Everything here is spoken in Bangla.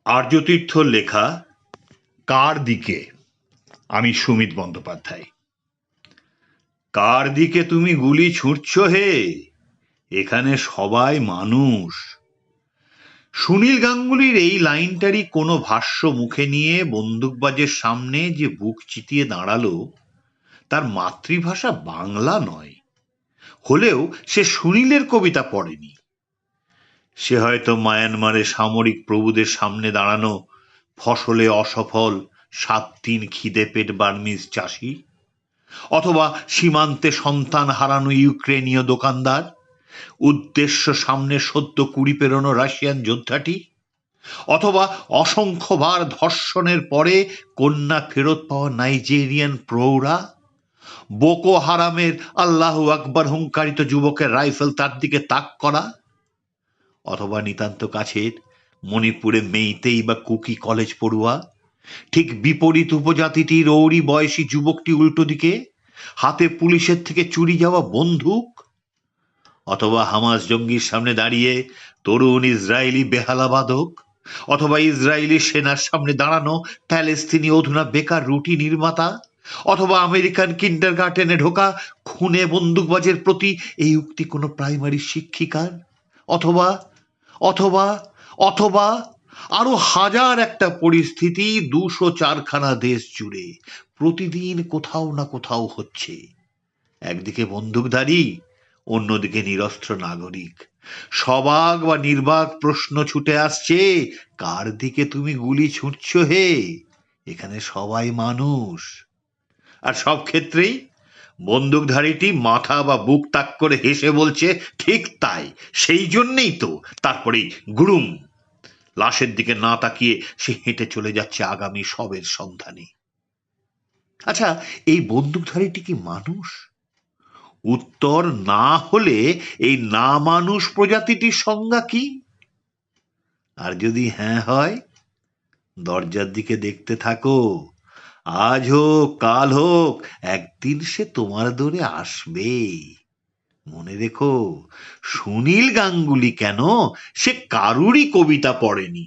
আর্যতীর্থর লেখা কার দিকে। আমি সুমিত বন্দ্যোপাধ্যায়। কার দিকে তুমি গুলি ছুঁড়ছ হে, এখানে সবাই মানুষ। সুনীল গাঙ্গুলির এই লাইনটারই কোনো ভাষ্য মুখে নিয়ে বন্দুকবাজের সামনে যে বুক চিতিয়ে দাঁড়ালো, তার মাতৃভাষা বাংলা নয়, হলেও সে সুনীলের কবিতা পড়েনি। সে হয়তো মায়ানমারে সামরিক প্রভুদের সামনে দাঁড়ানো ফসলে অসফল ৭ দিন খিদে পেট বার্মিজ চাষি, অথবা সীমান্তে সন্তান হারানো ইউক্রেনীয় দোকানদার, উদ্দেশ্য সামনে সদ্য ২০ পেরোনো রাশিয়ান যোদ্ধাটি, অথবা অসংখ্যবার ধর্ষণের পরে কন্যা ফেরত পাওয়া নাইজেরিয়ান প্রৌঢ়া, বোকো হারামের আল্লাহু আকবার হুঙ্কারিত যুবকের রাইফেল তার দিকে তাক করা, অথবা নিতান্ত কাছের মণিপুরে মেইতেই বা কুকি কলেজ পড়ুয়া, ঠিক বিপরীত উপজাতিটির ওরই বয়সী যুবকটি উল্টো দিকে, হাতে পুলিশের থেকে চুরি যাওয়া বন্দুক, অথবা হামাস জঙ্গির সামনে দাঁড়িয়ে তরুণ ইসরায়েলি বেহালা বাদক, অথবা ইসরায়েলি সেনার সামনে দাঁড়ানো প্যালেস্তিনি অধুনা বেকার রুটি নির্মাতা, অথবা আমেরিকান কিন্ডারগার্টেনে ঢোকা খুনে বন্দুকবাজের প্রতি এই উক্তি কোনো প্রাইমারি শিক্ষিকার, অথবা অথবা অথবা আরো হাজার একটা পরিস্থিতি ২০৪খানা দেশ জুড়ে প্রতিদিন কোথাও না কোথাও হচ্ছে। একদিকে বন্দুকধারী, অন্যদিকে নিরস্ত্র নাগরিক। সবাক বা নির্বাক প্রশ্ন ছুটে আসছে, কার দিকে তুমি গুলি ছুঁড়ছ হে, এখানে সবাই মানুষ। আর সব ক্ষেত্রেই বন্দুকধারীটি মাথা বা বুক তাক করে হেসে বলছে, ঠিক তাই, সেই জন্যেই তো। তারপরেই গুড়ুম, লাশের দিকে না তাকিয়ে সে হেঁটে চলে যাচ্ছে আগামী শবের সন্ধানে। আচ্ছা, এই বন্দুকধারীটি কি মানুষ? উত্তর না হলে এই না মানুষ প্রজাতিটির সংজ্ঞা কি? আর যদি হ্যাঁ হয়, দরজার দিকে দেখতে থাকো। আজ হোক কাল হোক, একদিন সে তোমার দোরে আসবে। মনে রেখো, সুনীল গাঙ্গুলি কেন, সে কারুরই কবিতা পড়েনি।